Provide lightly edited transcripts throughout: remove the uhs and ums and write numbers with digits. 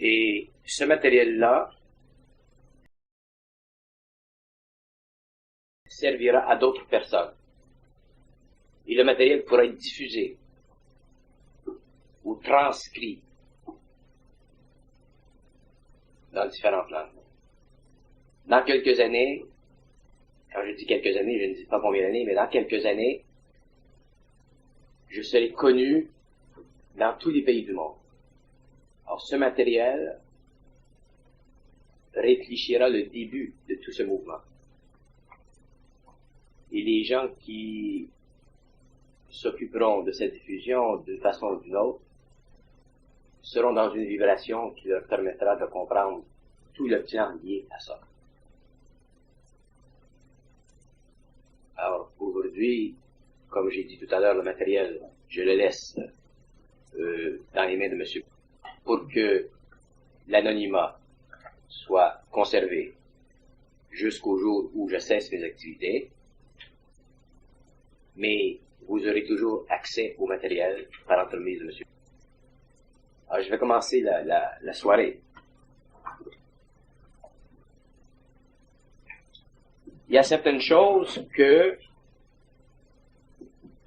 Et ce matériel-là servira à d'autres personnes. Et le matériel pourra être diffusé ou transcrit dans différentes langues. Dans quelques années, quand je dis quelques années, je ne dis pas combien d'années, mais dans quelques années, je serai connu dans tous les pays du monde. Alors, ce matériel réfléchira le début de tout ce mouvement. Et les gens qui s'occuperont de cette diffusion d'une façon ou d'une autre seront dans une vibration qui leur permettra de comprendre tout le plan lié à ça. Alors, aujourd'hui, comme j'ai dit tout à l'heure, le matériel, je le laisse dans les mains de monsieur pour que l'anonymat soit conservé jusqu'au jour où je cesse mes activités, mais vous aurez toujours accès au matériel par l'entremise de monsieur. Alors, je vais commencer la soirée. Il y a certaines choses que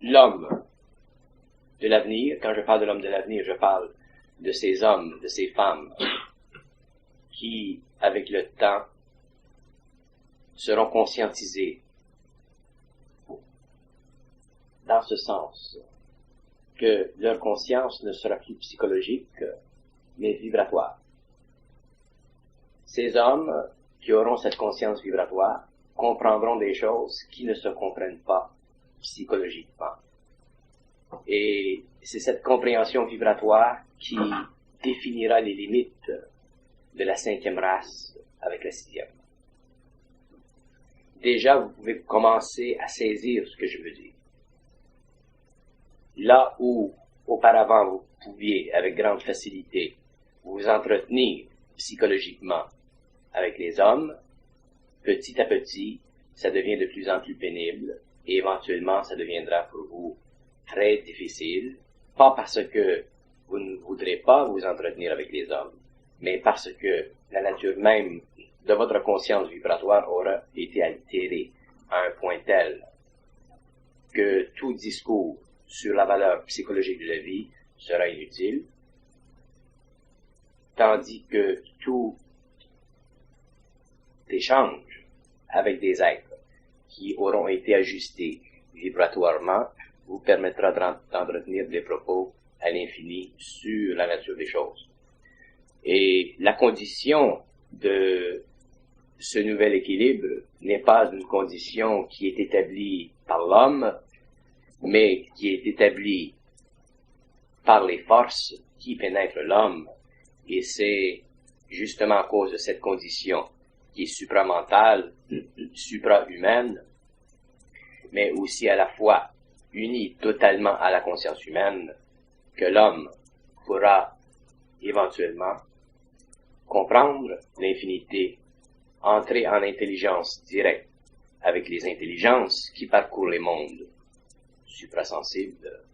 l'homme de l'avenir, quand je parle de l'homme de l'avenir, je parle de ces hommes, de ces femmes qui, avec le temps, seront conscientisés dans ce sens que leur conscience ne sera plus psychologique, mais vibratoire. Ces hommes qui auront cette conscience vibratoire comprendront des choses qui ne se comprennent pas psychologiquement. Et c'est cette compréhension vibratoire qui définira les limites de la 5e race avec la 6e. Déjà, vous pouvez commencer à saisir ce que je veux dire. Là où, auparavant, vous pouviez, avec grande facilité, vous entretenir psychologiquement avec les hommes, petit à petit, ça devient de plus en plus pénible, et éventuellement, ça deviendra pour vous très difficile, pas parce que vous ne voudrez pas vous entretenir avec les hommes, mais parce que la nature même de votre conscience vibratoire aura été altérée à un point tel que tout discours sur la valeur psychologique de la vie sera inutile, tandis que tout échange avec des êtres qui auront été ajustés vibratoirement vous permettra d'entretenir des propos à l'infini sur la nature des choses. Et la condition de ce nouvel équilibre n'est pas une condition qui est établie par l'homme, mais qui est établie par les forces qui pénètrent l'homme. Et c'est justement à cause de cette condition qui est supramentale, supra-humaine, mais aussi à la fois unie totalement à la conscience humaine, que l'homme pourra éventuellement comprendre l'infinité, entrer en intelligence directe avec les intelligences qui parcourent les mondes suprasensibles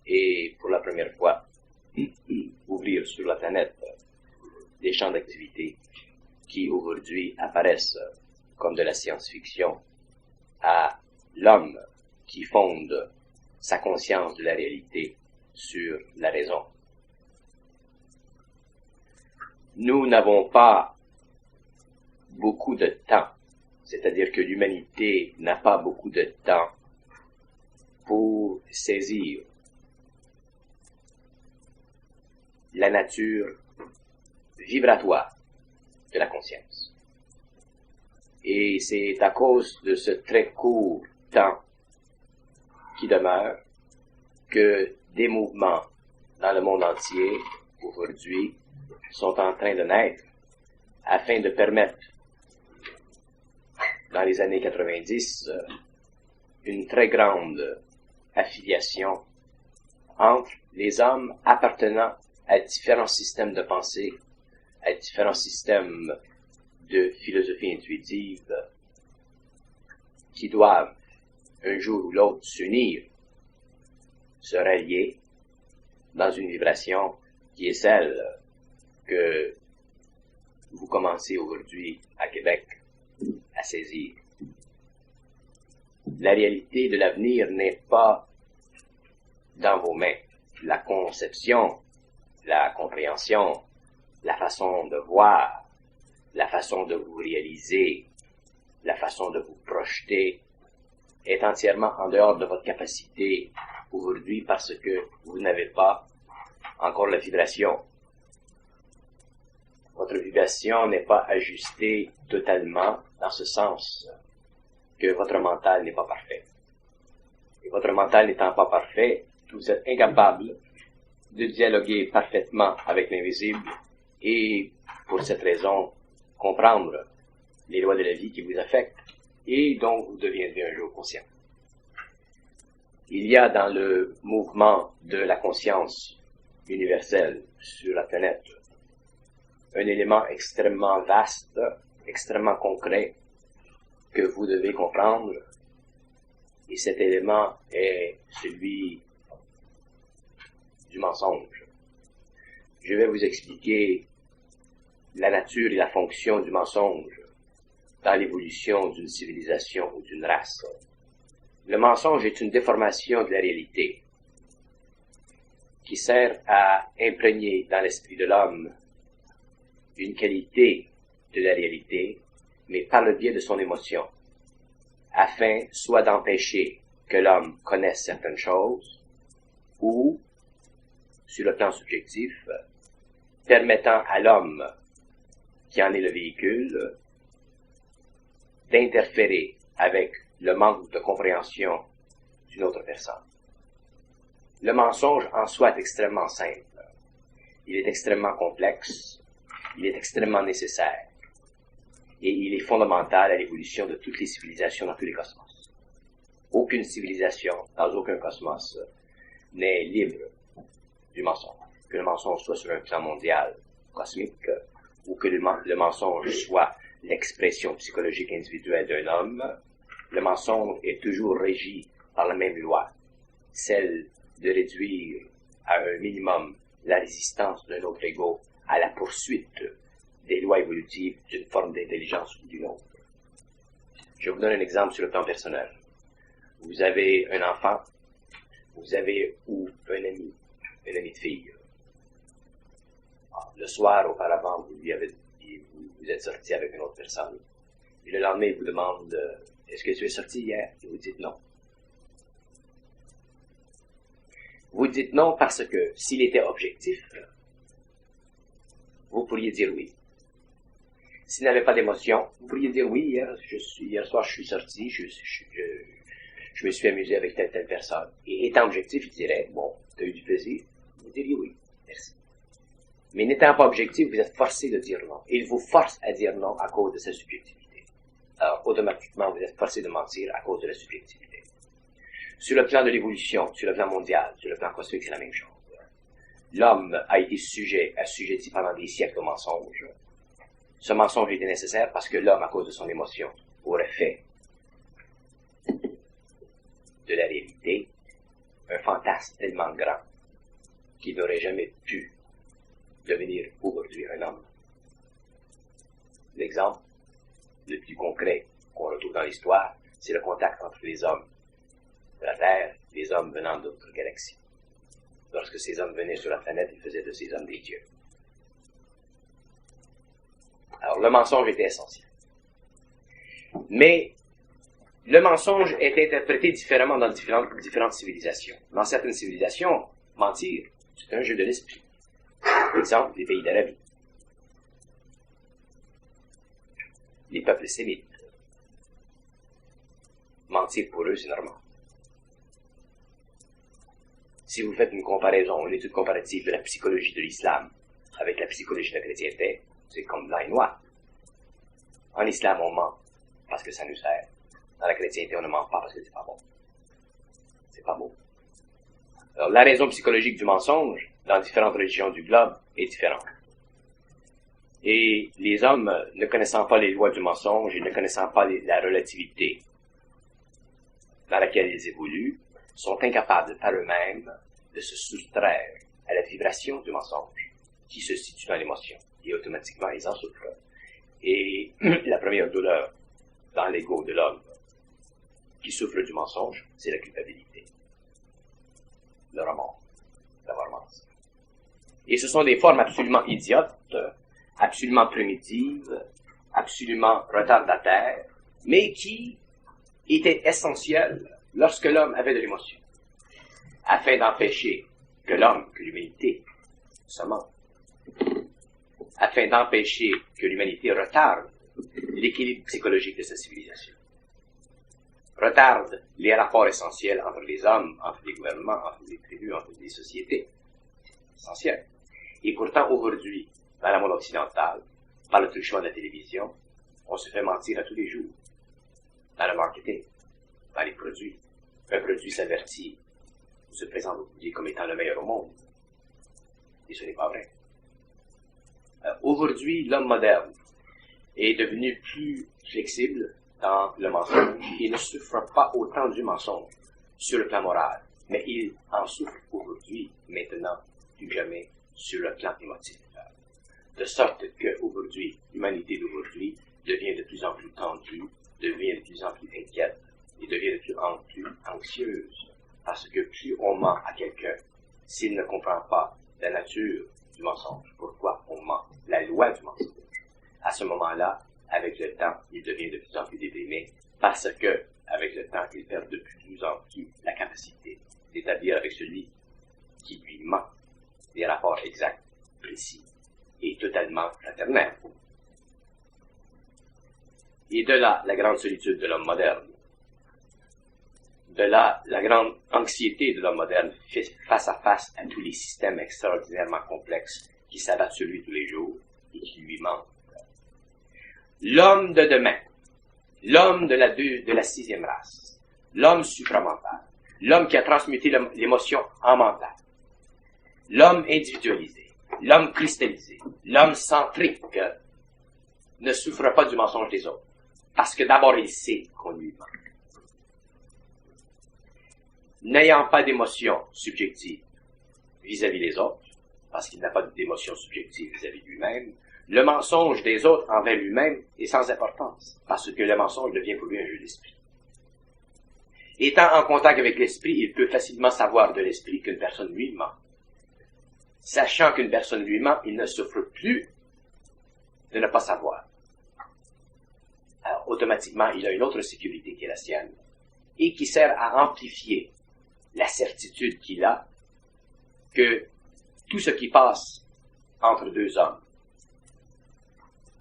et pour la première fois ouvrir sur la planète des champs d'activité qui aujourd'hui apparaissent comme de la science-fiction à l'homme qui fonde sa conscience de la réalité sur la raison. Nous n'avons pas beaucoup de temps, c'est-à-dire que l'humanité n'a pas beaucoup de temps pour saisir la nature vibratoire de la conscience. Et c'est à cause de ce très court temps qui demeure que des mouvements dans le monde entier, aujourd'hui, sont en train de naître afin de permettre, dans les années 90, une très grande affiliation entre les hommes appartenant à différents systèmes de pensée, à différents systèmes de philosophie intuitive qui doivent, un jour ou l'autre, s'unir, se rallier dans une vibration qui est celle que commencez aujourd'hui à Québec à saisir. La réalité de l'avenir n'est pas dans vos mains. La conception, la compréhension, la façon de voir, la façon de vous réaliser, la façon de vous projeter est entièrement en dehors de votre capacité aujourd'hui parce que vous n'avez pas encore la vibration. Votre vibration n'est pas ajustée totalement dans ce sens que votre mental n'est pas parfait. Et votre mental n'étant pas parfait, vous êtes incapable de dialoguer parfaitement avec l'invisible et, pour cette raison, comprendre les lois de la vie qui vous affectent et dont vous deviendrez un jour conscient. Il y a dans le mouvement de la conscience universelle sur la planète un élément extrêmement vaste, extrêmement concret que vous devez comprendre, et cet élément est celui du mensonge. Je vais vous expliquer la nature et la fonction du mensonge dans l'évolution d'une civilisation ou d'une race. Le mensonge est une déformation de la réalité qui sert à imprégner dans l'esprit de l'homme une qualité de la réalité, mais par le biais de son émotion, afin soit d'empêcher que l'homme connaisse certaines choses, ou, sur le plan subjectif, permettant à l'homme, qui en est le véhicule, d'interférer avec le manque de compréhension d'une autre personne. Le mensonge en soi est extrêmement simple. Il est extrêmement complexe. Il est extrêmement nécessaire. Et il est fondamental à l'évolution de toutes les civilisations dans tous les cosmos. Aucune civilisation, dans aucun cosmos, n'est libre du mensonge. Que le mensonge soit sur un plan mondial, cosmique, ou que le mensonge soit l'expression psychologique individuelle d'un homme, le mensonge est toujours régi par la même loi, celle de réduire à un minimum la résistance d'un autre ego à la poursuite des lois évolutives d'une forme d'intelligence ou d'une autre. Je vous donne un exemple sur le plan personnel. Vous avez un enfant, vous avez ou un ami de fille. Le soir, auparavant, vous êtes sorti avec une autre personne. Et le lendemain, il vous demande « Est-ce que tu es sorti hier ?» Et vous dites non. Vous dites non parce que s'il était objectif, vous pourriez dire oui. S'il n'avait pas d'émotion, vous pourriez dire oui, hier soir je suis sorti, je me suis amusé avec telle personne. Et étant objectif, il dirait, bon, tu as eu du plaisir, vous diriez oui, merci. Mais n'étant pas objectif, vous êtes forcé de dire non. Et il vous force à dire non à cause de sa subjectivité. Alors, automatiquement, vous êtes forcé de mentir à cause de la subjectivité. Sur le plan de l'évolution, sur le plan mondial, sur le plan cosmique, c'est la même chose. L'homme a été assujetti pendant des siècles au mensonge. Ce mensonge était nécessaire parce que l'homme, à cause de son émotion, aurait fait de la réalité un fantasme tellement grand qu'il n'aurait jamais pu devenir aujourd'hui un homme. L'exemple le plus concret qu'on retrouve dans l'histoire, c'est le contact entre les hommes de la Terre et les hommes venant d'autres galaxies. Lorsque ces hommes venaient sur la planète, ils faisaient de ces hommes des dieux. Alors, le mensonge était essentiel. Mais le mensonge est interprété différemment dans différentes civilisations. Dans certaines civilisations, mentir, c'est un jeu de l'esprit. Par exemple, les pays d'Arabie. Les peuples sémites. Mentir pour eux, c'est normal. Si vous faites une comparaison, une étude comparative de la psychologie de l'islam avec la psychologie de la chrétienté, c'est comme blanc et noir. En islam, on ment parce que ça nous sert. Dans la chrétienté, on ne ment pas parce que c'est pas bon. C'est pas beau. Alors, la raison psychologique du mensonge dans différentes religions du globe est différente. Et les hommes, ne connaissant pas les lois du mensonge et ne connaissant pas la relativité dans laquelle ils évoluent, sont incapables par eux-mêmes de se soustraire à la vibration du mensonge qui se situe dans l'émotion. Et automatiquement, ils en souffrent. Et la première douleur dans l'ego de l'homme qui souffre du mensonge, c'est la culpabilité, le remords, d'avoir menti. Et ce sont des formes absolument idiotes, absolument primitives, absolument retardataires, mais qui étaient essentielles lorsque l'homme avait de l'émotion, afin d'empêcher que l'homme, que l'humanité, se mente, afin d'empêcher que l'humanité retarde l'équilibre psychologique de sa civilisation, retarde les rapports essentiels entre les hommes, entre les gouvernements, entre les tribus, entre les sociétés, essentiels. Et pourtant, aujourd'hui, dans le monde occidental, par le truchement de la télévision, on se fait mentir à tous les jours. Dans le marketing, dans les produits. Un produit s'avertit, se présente au public comme étant le meilleur au monde. Et ce n'est pas vrai. Aujourd'hui, l'homme moderne est devenu plus flexible dans le mensonge. Il ne souffre pas autant du mensonge sur le plan moral, mais il en souffre aujourd'hui, maintenant, plus jamais, sur le plan émotif. De sorte qu'aujourd'hui, l'humanité d'aujourd'hui devient de plus en plus tendue, devient de plus en plus inquiète et devient de plus en plus anxieuse. Parce que plus on ment à quelqu'un, s'il ne comprend pas la nature du mensonge, pourquoi on ment, la loi du mensonge, à ce moment-là, avec le temps, il devient de plus en plus déprimé parce que, avec le temps, il perd de plus en plus la capacité d'établir avec celui qui lui ment des rapports exacts, précis et totalement fraternels. Et de là, la grande solitude de l'homme moderne. De là, la grande anxiété de l'homme moderne face à face à tous les systèmes extraordinairement complexes qui s'abattent sur lui tous les jours et qui lui mentent. L'homme de demain, l'homme de la sixième race, l'homme supramental, l'homme qui a transmuté l'émotion en mental, l'homme individualisé, l'homme cristallisé, l'homme centrique ne souffre pas du mensonge des autres, parce que d'abord il sait qu'on lui ment. N'ayant pas d'émotion subjective vis-à-vis des autres, parce qu'il n'a pas d'émotion subjective vis-à-vis de lui-même, le mensonge des autres envers lui-même est sans importance, parce que le mensonge devient pour lui un jeu d'esprit. Étant en contact avec l'esprit, il peut facilement savoir de l'esprit qu'une personne lui ment. Sachant qu'une personne lui ment, il ne souffre plus de ne pas savoir. Alors, automatiquement, il a une autre sécurité qui est la sienne, et qui sert à amplifier la certitude qu'il a que tout ce qui passe entre deux hommes,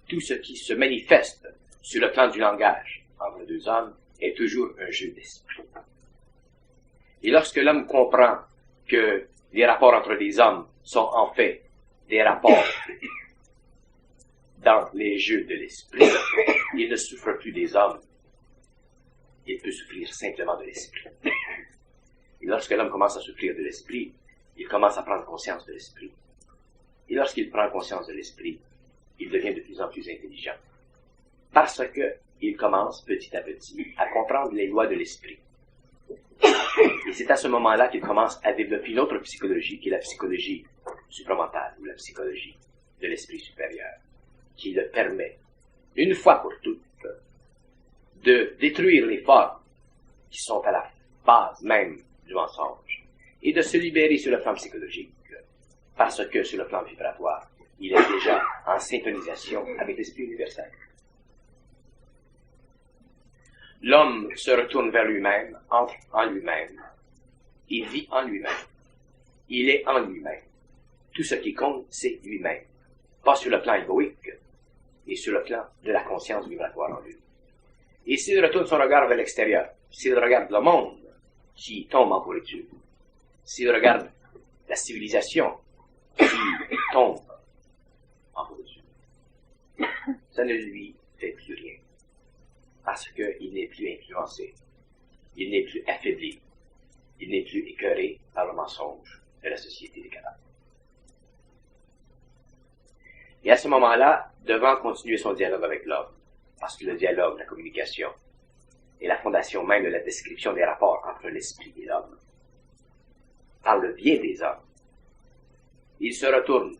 tout ce qui se manifeste sur le plan du langage entre deux hommes est toujours un jeu d'esprit. Et lorsque l'homme comprend que les rapports entre les hommes sont en fait des rapports dans les jeux de l'esprit, il ne souffre plus des hommes, il peut souffrir simplement de l'esprit. Et lorsque l'homme commence à souffrir de l'esprit, il commence à prendre conscience de l'esprit. Et lorsqu'il prend conscience de l'esprit, il devient de plus en plus intelligent. Parce que il commence petit à petit à comprendre les lois de l'esprit. Et c'est à ce moment-là qu'il commence à développer une autre psychologie, qui est la psychologie supramentale, ou la psychologie de l'esprit supérieur, qui le permet, une fois pour toutes, de détruire les formes qui sont à la base même du mensonge, et de se libérer sur le plan psychologique, parce que sur le plan vibratoire, il est déjà en syntonisation avec l'esprit universel. L'homme se retourne vers lui-même, entre en lui-même, il vit en lui-même, il est en lui-même. Tout ce qui compte, c'est lui-même, pas sur le plan égoïque, et sur le plan de la conscience vibratoire en lui. Et s'il retourne son regard vers l'extérieur, s'il regarde le monde qui tombe en pourriture, s'il regarde la civilisation qui tombe en pourriture, ça ne lui fait plus rien. Parce qu'il n'est plus influencé, il n'est plus affaibli, il n'est plus écœuré par le mensonge de la société des cadavres. Et à ce moment-là, devant continuer son dialogue avec l'homme, parce que le dialogue, la communication, est la fondation même de la description des rapports entre l'esprit et l'homme, par le biais des hommes, il se retourne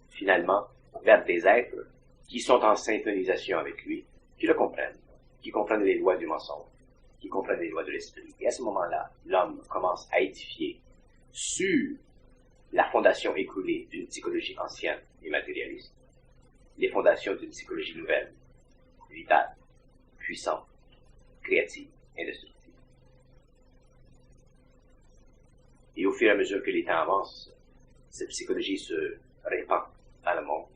finalement vers des êtres qui sont en synchronisation avec lui, qui le comprennent, qui comprennent les lois du mensonge, qui comprennent les lois de l'esprit. Et à ce moment-là, l'homme commence à édifier sur la fondation écoulée d'une psychologie ancienne et matérialiste, les fondations d'une psychologie nouvelle, vitale, puissante, créative, indestructible. Et au fur et à mesure que les temps avancent, cette psychologie se répand dans le monde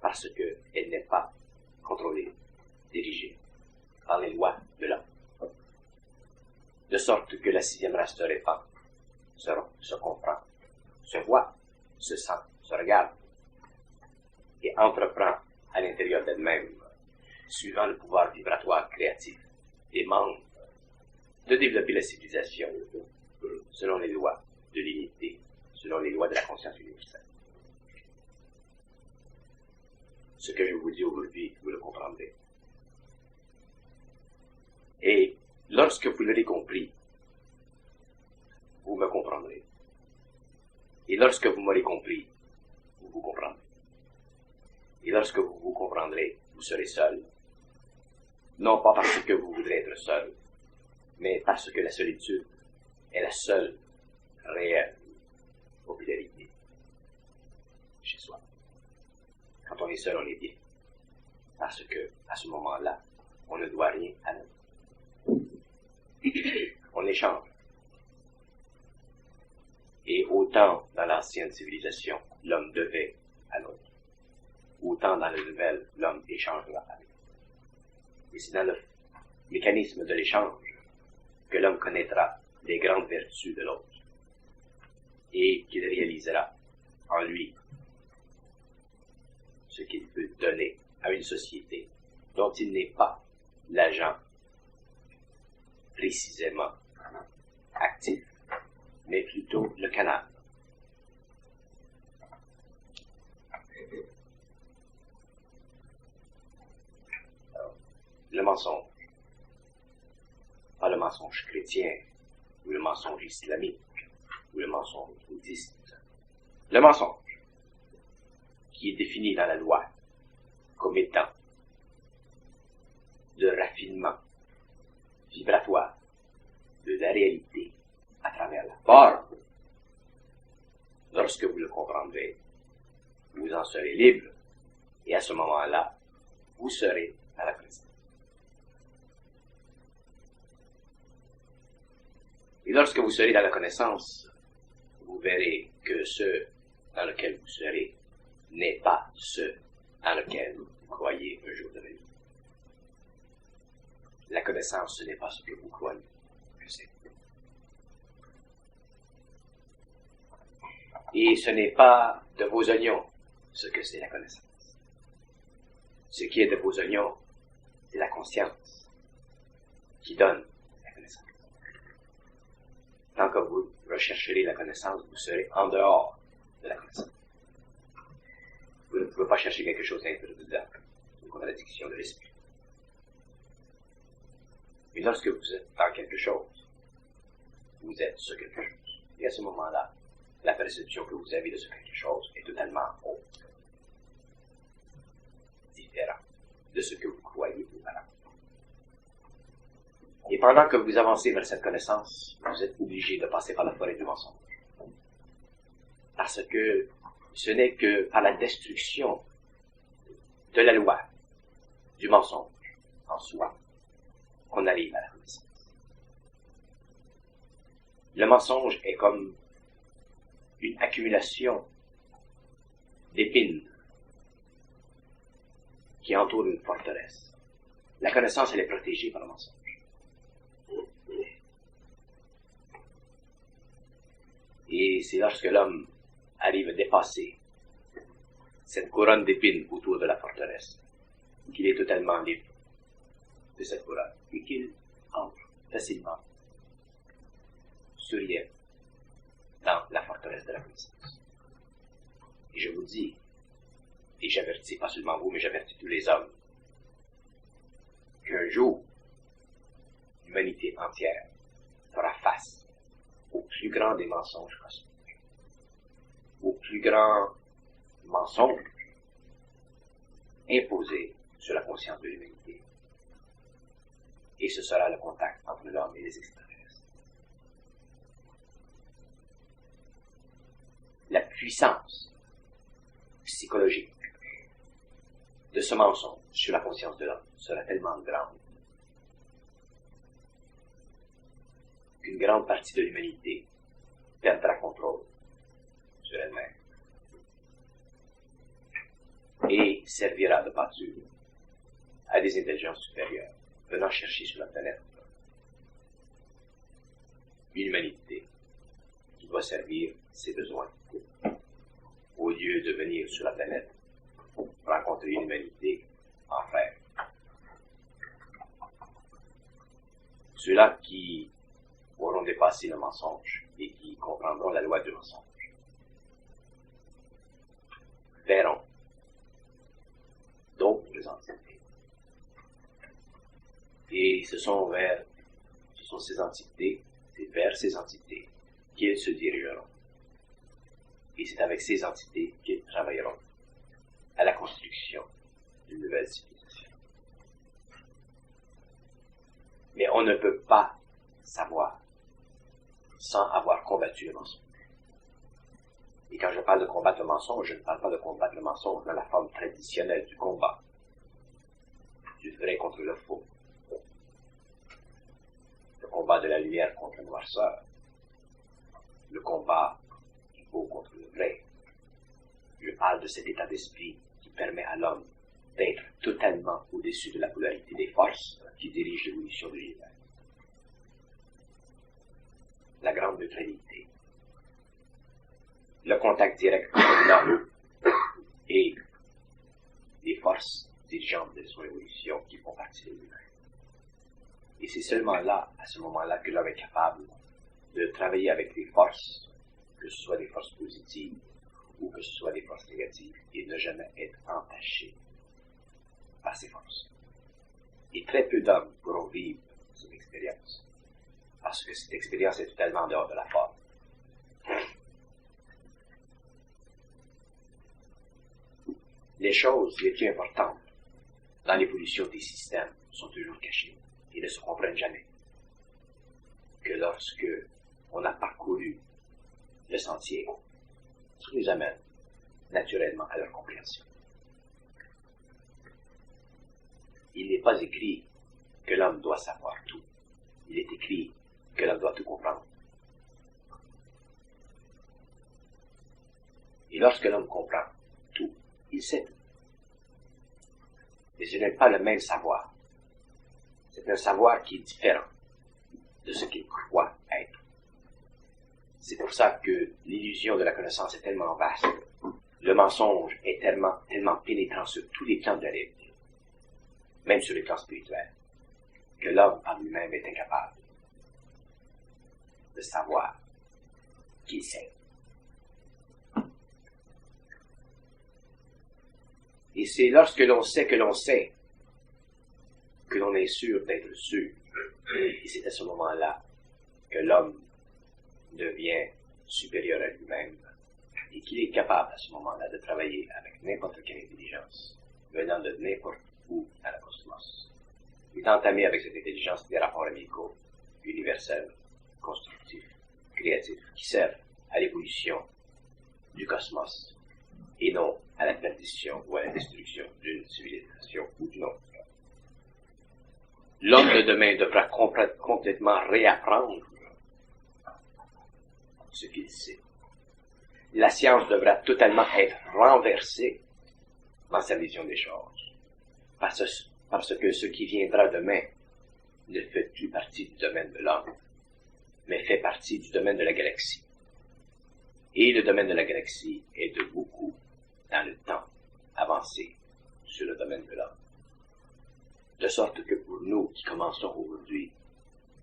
parce qu'elle n'est pas contrôlée, dirigée par les lois de l'homme. De sorte que la sixième race se répand, se comprend, se voit, se sent, se regarde et entreprend à l'intérieur d'elle-même, suivant le pouvoir vibratoire créatif des membres, de développer la civilisation selon les lois de l'unité, selon les lois de la conscience universelle. Ce que je vous dis aujourd'hui, vous le comprendrez. Et lorsque vous l'aurez compris, vous me comprendrez. Et lorsque vous m'aurez compris, vous vous comprendrez. Et lorsque vous vous comprendrez, vous serez seul. Non pas parce que vous voudrez être seul, mais parce que la solitude est la seule réelle popularité chez soi. Quand on est seul, on est bien. Parce que, à ce moment-là, on ne doit rien à l'autre. On échange. Et autant dans l'ancienne civilisation, l'homme devait à l'autre, autant dans la nouvelle, l'homme échangera avec l'autre. Et c'est dans le mécanisme de l'échange que l'homme connaîtra les grandes vertus de l'autre et qu'il réalisera en lui ce qu'il peut donner à une société dont il n'est pas l'agent précisément actif, mais plutôt le canal. Alors, le mensonge, pas le mensonge chrétien, ou le mensonge islamique, ou le mensonge bouddhiste. Le mensonge, qui est défini dans la loi comme étant le raffinement vibratoire de la réalité à travers la forme. Lorsque vous le comprendrez, vous en serez libre, et à ce moment-là, vous serez à la connaissance. Et lorsque vous serez dans la connaissance, vous verrez que ce dans lequel vous serez n'est pas ce dans lequel vous croyez un jour de la vie. La connaissance, ce n'est pas ce que vous croyez que c'est. Et ce n'est pas de vos oignons ce que c'est la connaissance. Ce qui est de vos oignons, c'est la conscience qui donne la connaissance. Tant que vous rechercherez la connaissance, vous serez en dehors de la connaissance. Vous ne pouvez pas chercher quelque chose d'intérieur dedans. C'est une contradiction de l'esprit. Mais lorsque vous êtes dans quelque chose, vous êtes ce quelque chose. Et à ce moment-là, la perception que vous avez de ce quelque chose est totalement autre, différente de ce que vous croyez auparavant. Et pendant que vous avancez vers cette connaissance, vous êtes obligé de passer par la forêt du mensonge. Parce que ce n'est que par la destruction de la loi, du mensonge en soi, qu'on arrive à la connaissance. Le mensonge est comme une accumulation d'épines qui entourent une forteresse. La connaissance, elle est protégée par le mensonge. Et c'est lorsque l'homme arrive à dépasser cette couronne d'épines autour de la forteresse qu'il est totalement libre de cette couronne et qu'il entre facilement, souriant, dans la forteresse de la connaissance. Et je vous dis, et j'avertis pas seulement vous, mais j'avertis tous les hommes, qu'un jour, l'humanité entière fera face au plus grand des mensonges cosmiques, au plus grand mensonge imposée sur la conscience de l'humanité. Et ce sera le contact entre l'homme et les extraterrestres. La puissance psychologique de ce mensonge sur la conscience de l'homme sera tellement grande qu'une grande partie de l'humanité perdra contrôle sur elle-même et servira de pâture à des intelligences supérieures venant chercher sur la planète une humanité qui doit servir ses besoins au lieu de venir sur la planète rencontrer une humanité en frère. Ceux-là qui auront dépassé le mensonge et qui comprendront la loi du mensonge verront d'autres entités. Et ce sont ces entités, c'est vers ces entités qu'ils se dirigeront. Et c'est avec ces entités qu'ils travailleront à la construction d'une nouvelle civilisation. Mais on ne peut pas savoir sans avoir combattu le mensonge. Et quand je parle de combattre le mensonge, je ne parle pas de combattre le mensonge dans la forme traditionnelle du combat, du vrai contre le faux, le combat de la lumière contre la noirceur, le combat du faux contre le vrai. Je parle de cet état d'esprit qui permet à l'homme d'être totalement au-dessus de la polarité des forces qui dirigent l'évolution de l'univers. La grande neutralité, le contact direct entre l'homme et les forces dirigeantes de son évolution qui font partie de lui-même. Et c'est seulement là, à ce moment-là, que l'homme est capable de travailler avec les forces, que ce soit des forces positives ou que ce soit des forces négatives, et ne jamais être entaché par ces forces. Et très peu d'hommes pourront vivre cette expérience, parce que cette expérience est totalement en dehors de la forme. Les choses les plus importantes dans l'évolution des systèmes sont toujours cachées et ne se comprennent jamais que lorsque on a parcouru le sentier qui nous amène naturellement à leur compréhension. Il n'est pas écrit que l'homme doit savoir tout. Il est écrit que l'homme doit tout comprendre. Et lorsque l'homme comprend tout, il sait tout. Mais ce n'est pas le même savoir. C'est un savoir qui est différent de ce qu'il croit être. C'est pour ça que l'illusion de la connaissance est tellement vaste. Le mensonge est tellement pénétrant sur tous les plans de la réalité, même sur les plans spirituels, que l'homme par lui-même est incapable de savoir qu'il sait. Et c'est lorsque l'on sait que l'on sait que l'on est sûr d'être sûr. Et c'est à ce moment-là que l'homme devient supérieur à lui-même et qu'il est capable à ce moment-là de travailler avec n'importe quelle intelligence venant de n'importe où dans le cosmos. Et d'entamer avec cette intelligence des rapports amicaux, universels, constructifs, créatifs, qui servent à l'évolution du cosmos et non à la perdition ou à la destruction d'une civilisation ou d'une autre. L'homme de demain devra complètement réapprendre ce qu'il sait. La science devra totalement être renversée dans sa vision des choses, parce que ce qui viendra demain ne fait plus partie du domaine de l'homme, mais fait partie du domaine de la galaxie. Et le domaine de la galaxie est de beaucoup, dans le temps, avancé sur le domaine de l'homme. De sorte que pour nous qui commençons aujourd'hui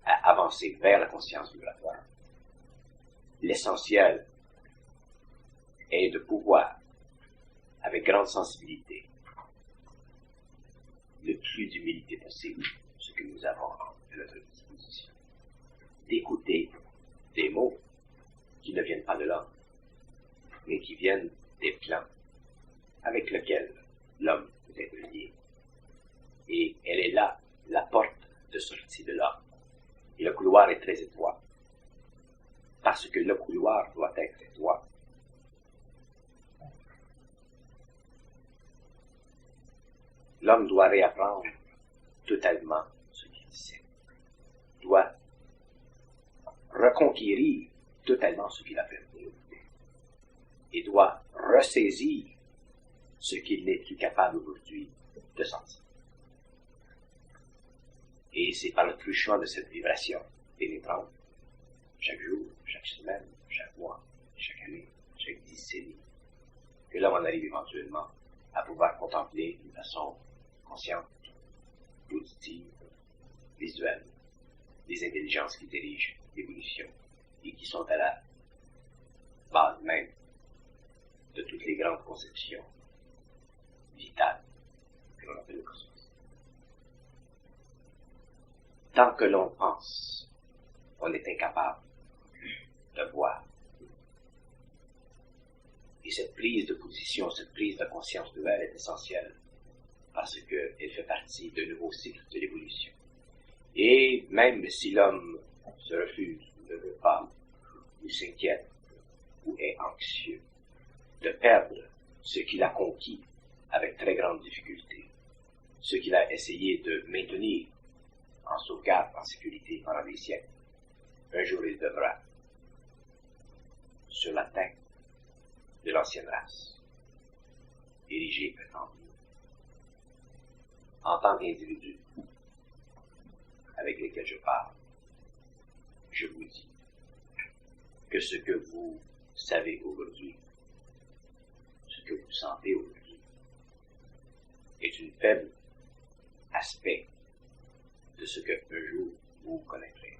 à avancer vers la conscience vibratoire, l'essentiel est de pouvoir, avec grande sensibilité, le plus d'humilité possible, ce que nous avons à notre disposition, d'écouter des mots qui ne viennent pas de l'homme, mais qui viennent des plans avec lesquels l'homme peut être sortie de là. Et le couloir est très étroit. Parce que le couloir doit être étroit. L'homme doit réapprendre totalement ce qu'il sait. Doit reconquérir totalement ce qu'il a perdu. Et doit ressaisir ce qu'il n'est plus capable aujourd'hui de sentir. Et c'est par le truchement de cette vibration pénétrante, chaque jour, chaque semaine, chaque mois, chaque année, chaque décennie, que l'homme en arrive éventuellement à pouvoir contempler d'une façon consciente, auditive, visuelle, les intelligences qui dirigent l'évolution et qui sont à la base même de toutes les grandes conceptions vitales que l'on appelle le cosmos. Tant que l'on pense, on est incapable de voir. Et cette prise de position, cette prise de conscience nouvelle est essentielle parce qu'elle fait partie d'un nouveau cycle de l'évolution. Et même si l'homme se refuse, ne veut pas, ou s'inquiète, ou est anxieux de perdre ce qu'il a conquis avec très grande difficulté, ce qu'il a essayé de maintenir en sauvegarde, en sécurité pendant des siècles, un jour il devra, sur la tête de l'ancienne race, ériger un temple. En tant qu'individu avec lesquels je parle, je vous dis que ce que vous savez aujourd'hui, ce que vous sentez aujourd'hui, est un faible aspect de ce que un jour vous connaîtrez.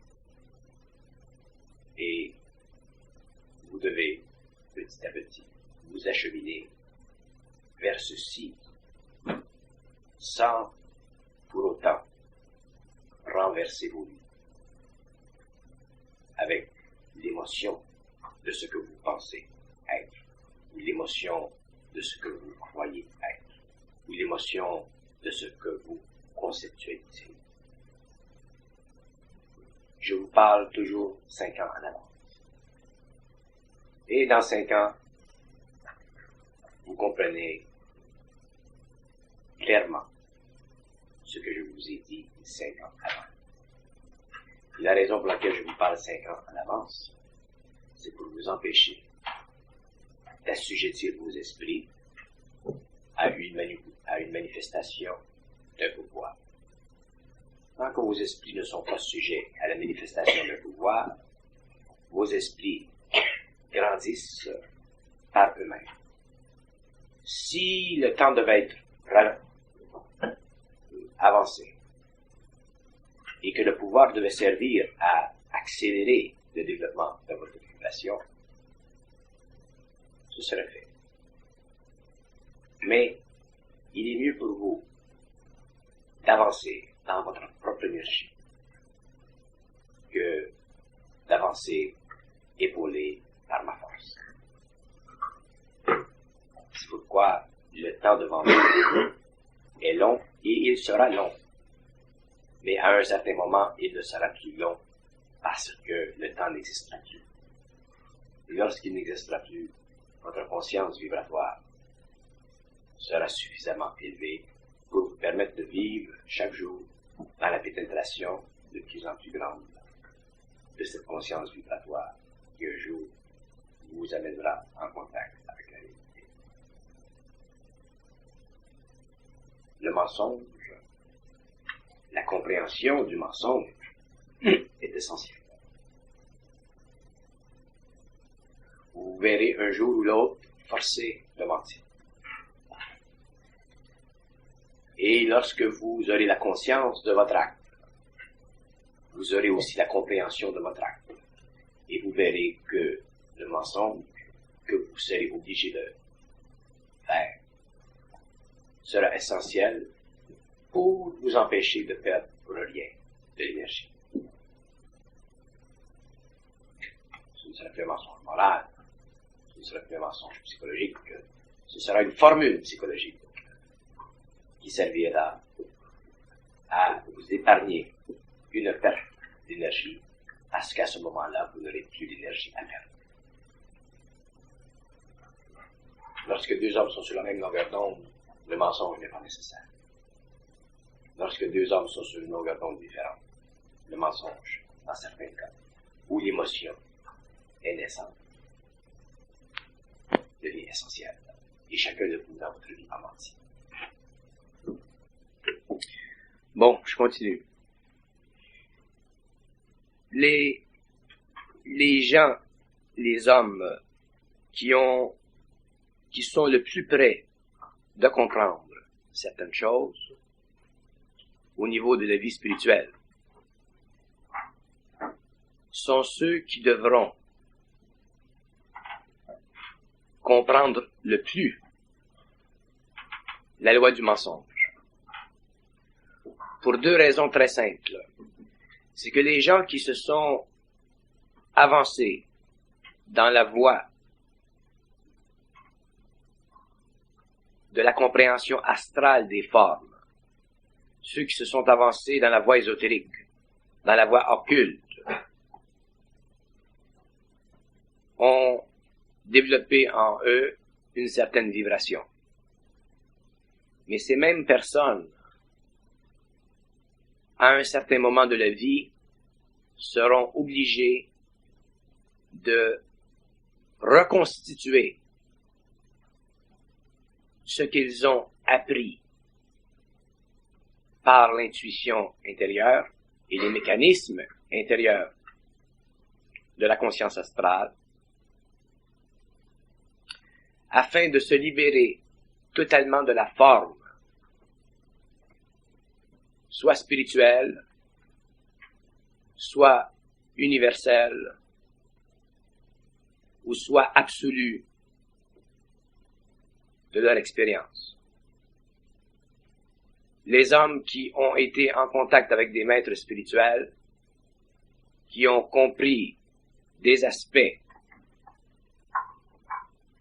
Et vous devez, petit à petit, vous acheminer vers ceci, sans pour autant renverser vos vies, avec l'émotion de ce que vous pensez être, ou l'émotion de ce que vous croyez être, ou l'émotion de ce que vous conceptualisez. Je vous parle toujours 5 ans en avance. Et dans 5 ans, vous comprenez clairement ce que je vous ai dit 5 ans avant. Et la raison pour laquelle je vous parle 5 ans en avance, c'est pour vous empêcher d'assujettir vos esprits à une manifestation d'un pouvoir. Tant que vos esprits ne sont pas sujets à la manifestation d'un pouvoir, vos esprits grandissent par eux-mêmes. Si le temps devait être avancé et que le pouvoir devait servir à accélérer le développement de votre population, ce serait fait. Mais il est mieux pour vous d'avancer dans votre propre énergie que d'avancer épaulé par ma force. C'est pourquoi le temps devant nous est long et il sera long. Mais à un certain moment, il ne sera plus long parce que le temps n'existera plus. Lorsqu'il n'existera plus, votre conscience vibratoire sera suffisamment élevée pour vous permettre de vivre chaque jour dans la pénétration de plus en plus grande de cette conscience vibratoire qui un jour vous amènera en contact avec la réalité. Le mensonge, la compréhension du mensonge est essentielle. Vous verrez un jour ou l'autre forcé de mentir. Et lorsque vous aurez la conscience de votre acte, vous aurez aussi la compréhension de votre acte. Et vous verrez que le mensonge que vous serez obligé de faire sera essentiel pour vous empêcher de perdre pour rien de l'énergie. Ce ne sera plus un mensonge moral, ce ne sera plus un mensonge psychologique, ce sera une formule psychologique qui servira à vous épargner une perte d'énergie, parce qu'à ce moment-là, vous n'aurez plus d'énergie à perdre. Lorsque deux hommes sont sur la même longueur d'onde, le mensonge n'est pas nécessaire. Lorsque deux hommes sont sur une longueur d'onde différente, le mensonge, dans certains cas, où l'émotion est naissante, devient essentielle. Et chacun de vous, dans votre vie, a menti. Bon, je continue. Les gens, les hommes qui sont le plus près de comprendre certaines choses au niveau de la vie spirituelle sont ceux qui devront comprendre le plus la loi du mensonge. Pour deux raisons très simples. C'est que les gens qui se sont avancés dans la voie de la compréhension astrale des formes, ceux qui se sont avancés dans la voie ésotérique, dans la voie occulte, ont développé en eux une certaine vibration. Mais ces mêmes personnes, à un certain moment de la vie, seront obligées de reconstituer ce qu'ils ont appris par l'intuition intérieure et les mécanismes intérieurs de la conscience astrale, afin de se libérer totalement de la forme, soit spirituelle, soit universelle, ou soit absolue de leur expérience. Les hommes qui ont été en contact avec des maîtres spirituels, qui ont compris des aspects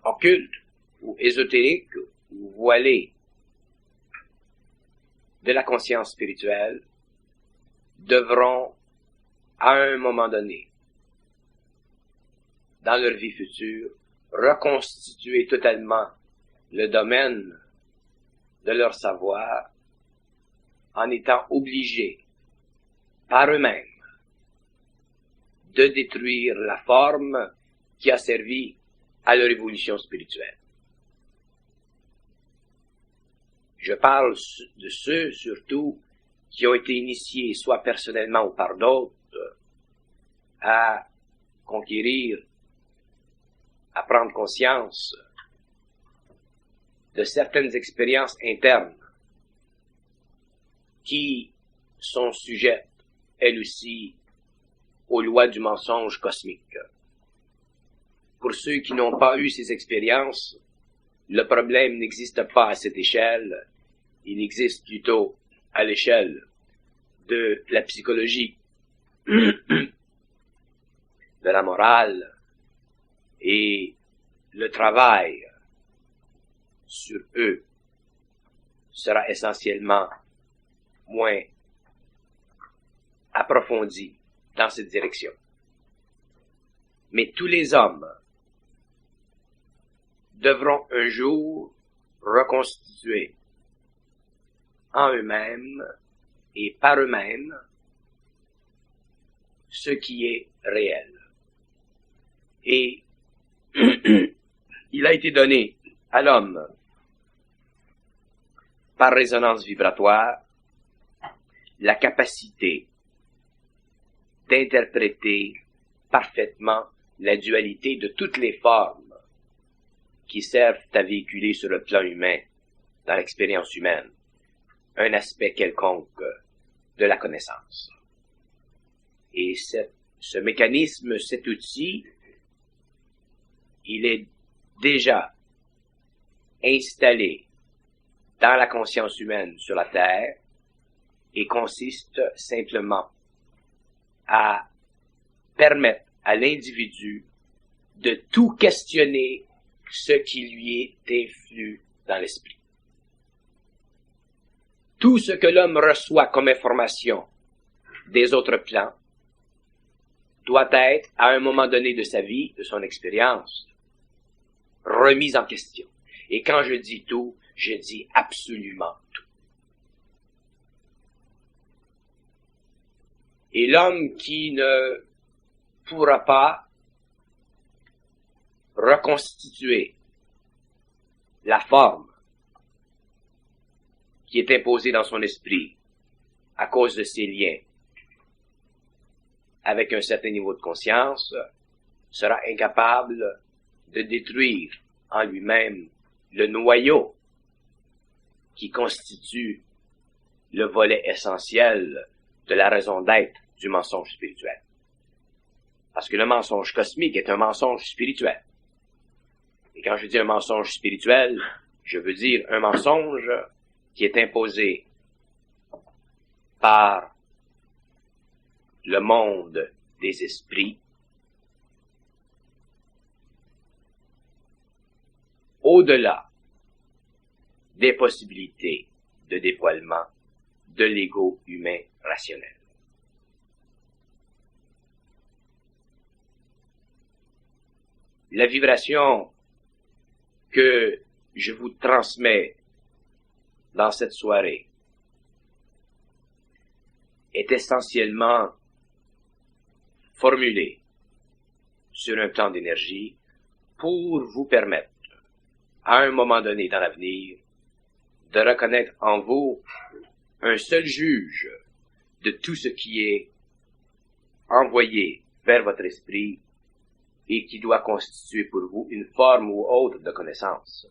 occultes ou ésotériques ou voilés de la conscience spirituelle, devront, à un moment donné, dans leur vie future, reconstituer totalement le domaine de leur savoir en étant obligés par eux-mêmes de détruire la forme qui a servi à leur évolution spirituelle. Je parle de ceux, surtout, qui ont été initiés, soit personnellement ou par d'autres, à conquérir, à prendre conscience de certaines expériences internes qui sont sujettes, elles aussi, aux lois du mensonge cosmique. Pour ceux qui n'ont pas eu ces expériences, le problème n'existe pas à cette échelle, il existe plutôt à l'échelle de la psychologie, de la morale, et le travail sur eux sera essentiellement moins approfondi dans cette direction. Mais tous les hommes devront un jour reconstituer en eux-mêmes et par eux-mêmes ce qui est réel. Et il a été donné à l'homme, par résonance vibratoire, la capacité d'interpréter parfaitement la dualité de toutes les formes qui servent à véhiculer sur le plan humain, dans l'expérience humaine, un aspect quelconque de la connaissance. Et ce mécanisme, cet outil, il est déjà installé dans la conscience humaine sur la Terre et consiste simplement à permettre à l'individu de tout questionner ce qui lui est influe dans l'esprit. Tout ce que l'homme reçoit comme information des autres plans, doit être, à un moment donné de sa vie, de son expérience, remise en question. Et quand je dis tout, je dis absolument tout. Et l'homme qui ne pourra pas reconstituer la forme qui est imposée dans son esprit à cause de ses liens avec un certain niveau de conscience, sera incapable de détruire en lui-même le noyau qui constitue le volet essentiel de la raison d'être du mensonge spirituel. Parce que le mensonge cosmique est un mensonge spirituel. Et quand je dis un mensonge spirituel, je veux dire un mensonge qui est imposé par le monde des esprits au-delà des possibilités de dévoilement de l'ego humain rationnel. La vibration que je vous transmets dans cette soirée est essentiellement formulée sur un plan d'énergie pour vous permettre, à un moment donné dans l'avenir, de reconnaître en vous un seul juge de tout ce qui est envoyé vers votre esprit et qui doit constituer pour vous une forme ou autre de connaissance.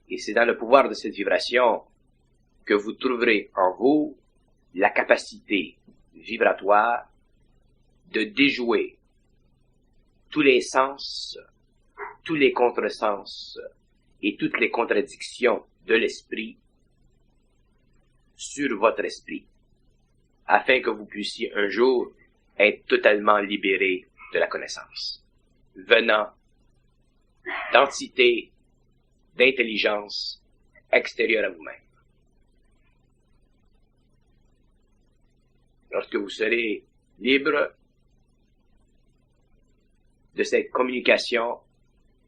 Et c'est dans le pouvoir de cette vibration que vous trouverez en vous la capacité vibratoire de déjouer tous les sens, tous les contresens et toutes les contradictions de l'esprit sur votre esprit, afin que vous puissiez un jour être totalement libéré de la connaissance, venant d'entités, d'intelligence extérieure à vous-même. Lorsque vous serez libre de cette communication,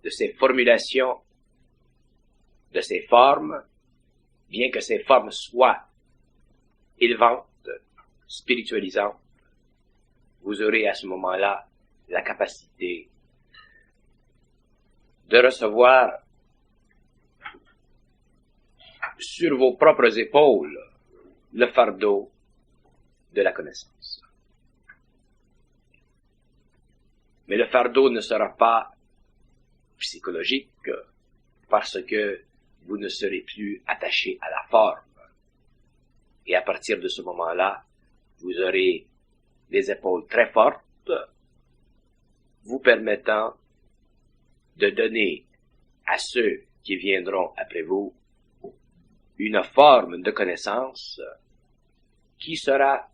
de ces formulations, de ces formes, bien que ces formes soient élevantes, spiritualisantes, vous aurez à ce moment-là la capacité de recevoir sur vos propres épaules le fardeau de la connaissance. Mais le fardeau ne sera pas psychologique parce que vous ne serez plus attaché à la forme. Et à partir de ce moment-là, vous aurez des épaules très fortes, vous permettant de donner à ceux qui viendront après vous une forme de connaissance qui sera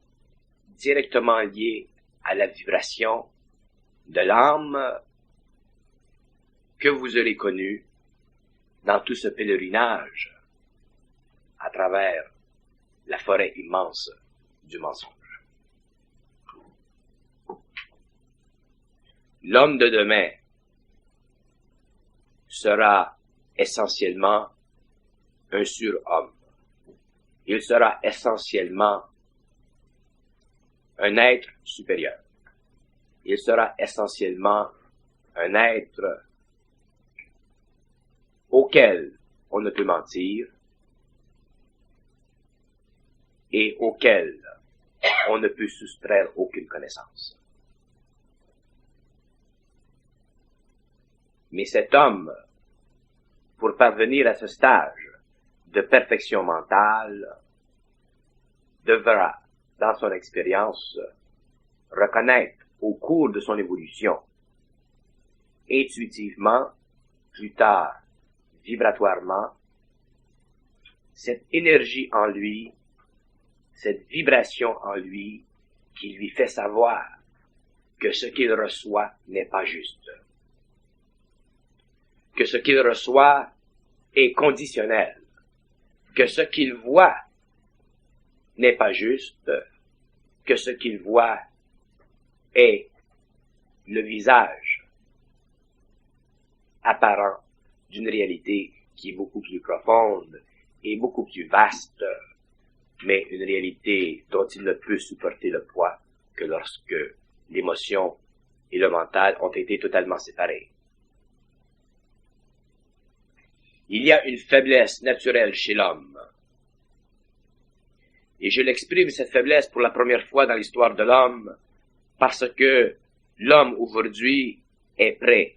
directement liée à la vibration de l'âme que vous aurez connue dans tout ce pèlerinage à travers la forêt immense du mensonge. L'homme de demain sera essentiellement un surhomme. Il sera essentiellement un être supérieur. Il sera essentiellement un être auquel on ne peut mentir et auquel on ne peut soustraire aucune connaissance. Mais cet homme, pour parvenir à ce stage de perfection mentale, devra, dans son expérience, reconnaître au cours de son évolution, intuitivement, plus tard, vibratoirement, cette énergie en lui, cette vibration en lui, qui lui fait savoir que ce qu'il reçoit n'est pas juste, que ce qu'il reçoit est conditionnel, que ce qu'il voit n'est pas juste, que ce qu'il voit est le visage apparent d'une réalité qui est beaucoup plus profonde et beaucoup plus vaste, mais une réalité dont il ne peut supporter le poids que lorsque l'émotion et le mental ont été totalement séparés. Il y a une faiblesse naturelle chez l'homme. Et je l'exprime, cette faiblesse, pour la première fois dans l'histoire de l'homme, parce que l'homme aujourd'hui est prêt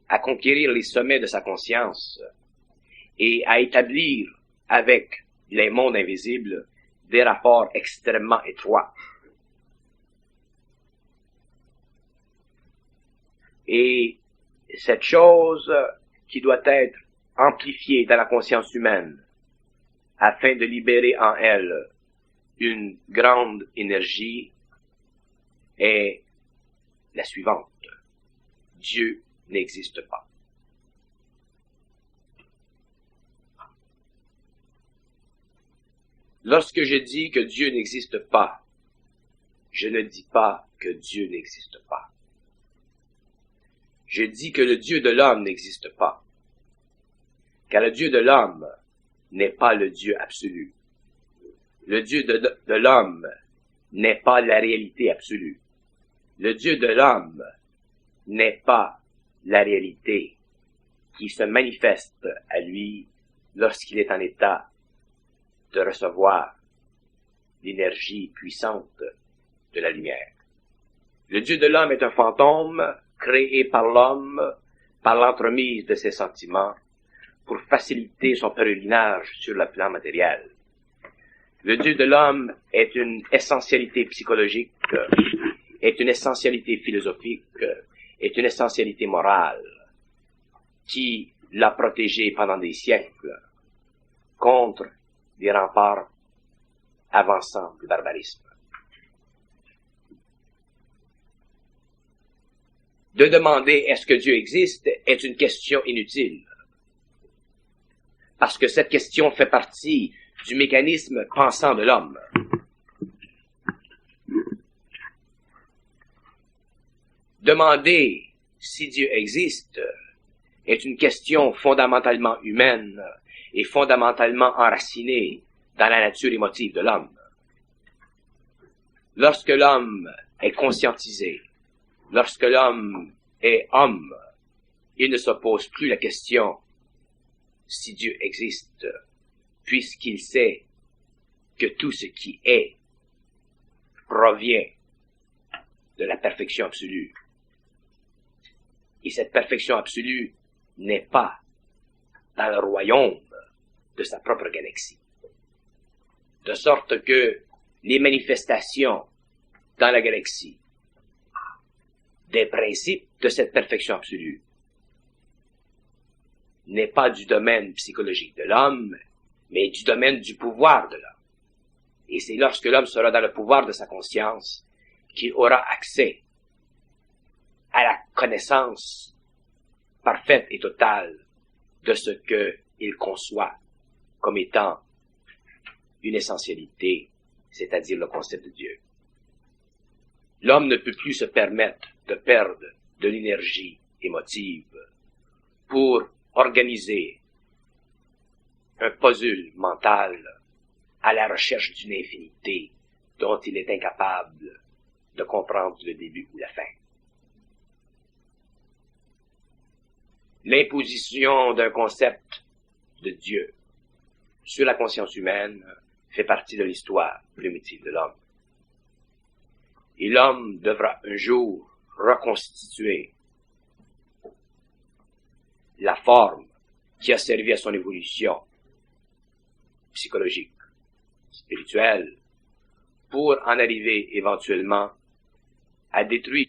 à conquérir les sommets de sa conscience et à établir avec les mondes invisibles des rapports extrêmement étroits. Et cette chose qui doit être amplifiée dans la conscience humaine afin de libérer en elle une grande énergie est la suivante. Dieu n'existe pas. Lorsque je dis que Dieu n'existe pas, je ne dis pas que Dieu n'existe pas. Je dis que le Dieu de l'homme n'existe pas. Car le Dieu de l'homme n'est pas le Dieu absolu. Le Dieu de l'homme n'est pas la réalité absolue. Le Dieu de l'homme n'est pas la réalité qui se manifeste à lui lorsqu'il est en état de recevoir l'énergie puissante de la lumière. Le Dieu de l'homme est un fantôme créé par l'homme par l'entremise de ses sentiments pour faciliter son pèlerinage sur le plan matériel. Le Dieu de l'homme est une essentialité psychologique, est une essentialité philosophique, est une essentialité morale qui l'a protégé pendant des siècles contre des remparts avançants du barbarisme. De demander est-ce que Dieu existe est une question inutile, parce que cette question fait partie du mécanisme pensant de l'homme. Demander si Dieu existe est une question fondamentalement humaine et fondamentalement enracinée dans la nature émotive de l'homme. Lorsque l'homme est conscientisé, lorsque l'homme est homme, il ne se pose plus la question si Dieu existe, puisqu'il sait que tout ce qui est provient de la perfection absolue. Et cette perfection absolue n'est pas dans le royaume de sa propre galaxie. De sorte que les manifestations dans la galaxie des principes de cette perfection absolue n'est pas du domaine psychologique de l'homme, mais du domaine du pouvoir de l'homme. Et c'est lorsque l'homme sera dans le pouvoir de sa conscience qu'il aura accès à la connaissance parfaite et totale de ce qu'il conçoit comme étant une essentialité, c'est-à-dire le concept de Dieu. L'homme ne peut plus se permettre de perdre de l'énergie émotive pour organiser un puzzle mental à la recherche d'une infinité dont il est incapable de comprendre le début ou la fin. L'imposition d'un concept de Dieu sur la conscience humaine fait partie de l'histoire primitive de l'homme. Et l'homme devra un jour reconstituer la forme qui a servi à son évolution psychologique, spirituelle, pour en arriver éventuellement à détruire